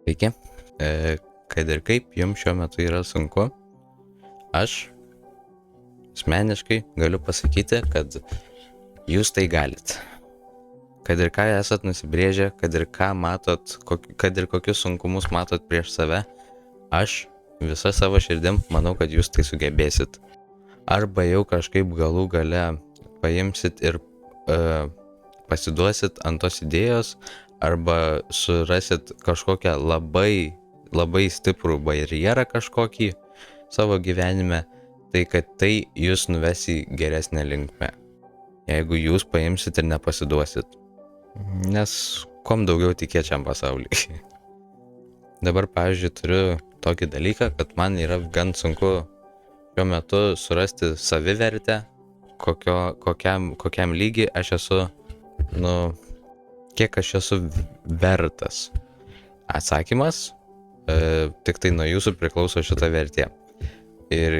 Sveiki. Kad ir kaip jums šiuo metu yra sunku, aš asmeniškai galiu pasakyti, kad jūs tai galit. Kad ir ką esat nusibrėžę, kad ir ką matot, kad ir kokius sunkumus matot prieš save, aš visą savo širdim manau, kad jūs tai sugebėsit. Arba jau kažkaip galų gale paimsit ir pasiduosit ant tos idėjos, arba surasit kažkokią labai stiprų barjerą kažkokį savo gyvenime, tai kad tai jūs nuves į geresnę linkmę. Jeigu jūs paimsit ir nepasiduosit. Nes kuom daugiau tikėt šiam pasauliui. Dabar, pavyzdžiui, turiu tokį dalyką, kad man yra gan sunku šiuo metu surasti savivertę, kokiam lygiai aš esu, kiek aš esu vertas. Atsakymas, tik tai nuo jūsų priklauso šita vertė. Ir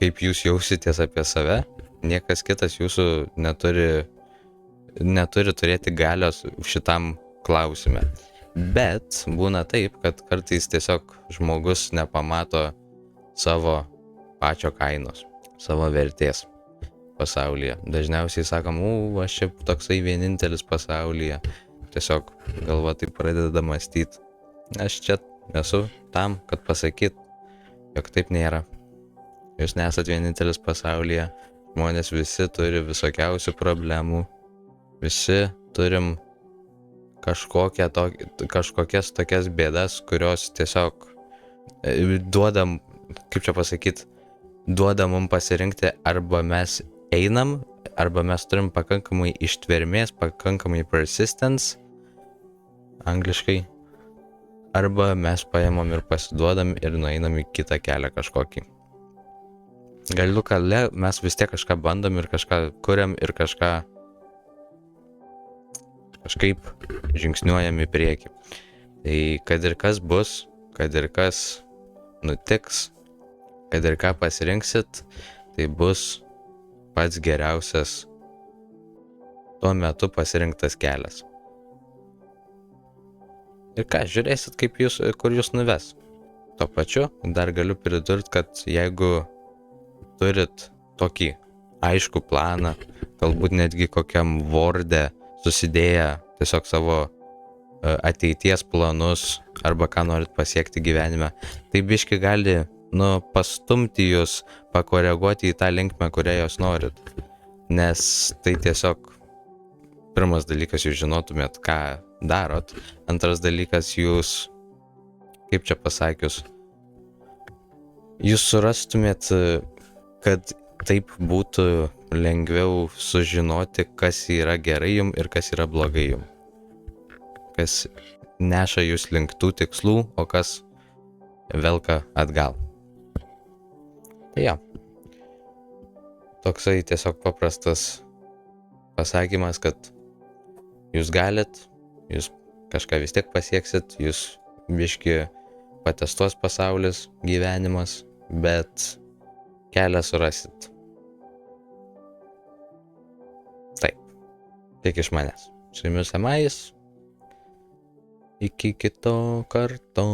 kaip jūs jausitės apie save, niekas kitas jūsų neturi turėti galios šitam klausime. Bet būna taip, kad kartais tiesiog žmogus nepamato savo pačio kainos, savo vertės pasaulyje. Dažniausiai sakom, aš čia toksai vienintelis pasaulyje. Tiesiog galva taip pradeda mąstyti. Aš čia esu tam, kad pasakyt, jog taip nėra. Jūs nesat vienintelis pasaulyje. Žmonės visi turi visokiausių problemų. Visi turim kažkokias tokias bėdas, kurios tiesiog duodam, kaip čia pasakyt, duoda mum pasirinkti, arba mes einam, arba mes turim pakankamai ištvermės, pakankamai persistence, angliškai, arba mes paimam ir pasiduodam ir nueinam į kitą kelią kažkokį. Galų gale mes vis tiek kažką bandom ir kažką kuriam ir kažkaip žingsniuojam į priekį. Tai kad ir kas bus, kad ir kas nutiks, kad ir ką pasirinksit, tai bus pats geriausias tuo metu pasirinktas kelias. Ir ką, žiūrėsit, kur jūs nuves. Tuo pačiu dar galiu pridurti, kad jeigu turit tokį aiškų planą, galbūt netgi kokiam Word'e susidėję tiesiog savo ateities planus arba ką norit pasiekti gyvenime, tai biški gali pastumti jūs, pakoreguoti į tą linkmę, kurią jūs norit. Nes tai tiesiog pirmas dalykas, jūs žinotumėt, ką darot. Antras dalykas, jūs, kaip čia pasakius, jūs surastumėt, kad taip būtų lengviau sužinoti, kas yra gerai jum ir kas yra blogai jum. Kas neša jūs link tų tikslų, o kas velka atgal. Tai jo. Toksai tiesiog paprastas pasakymas, kad jūs galit, jūs kažką vis tiek pasieksit, jūs biški patestuos pasaulis, gyvenimas, bet kelią surasit. Taip, tiek iš manęs. Su jumis Emais. Iki kito karto.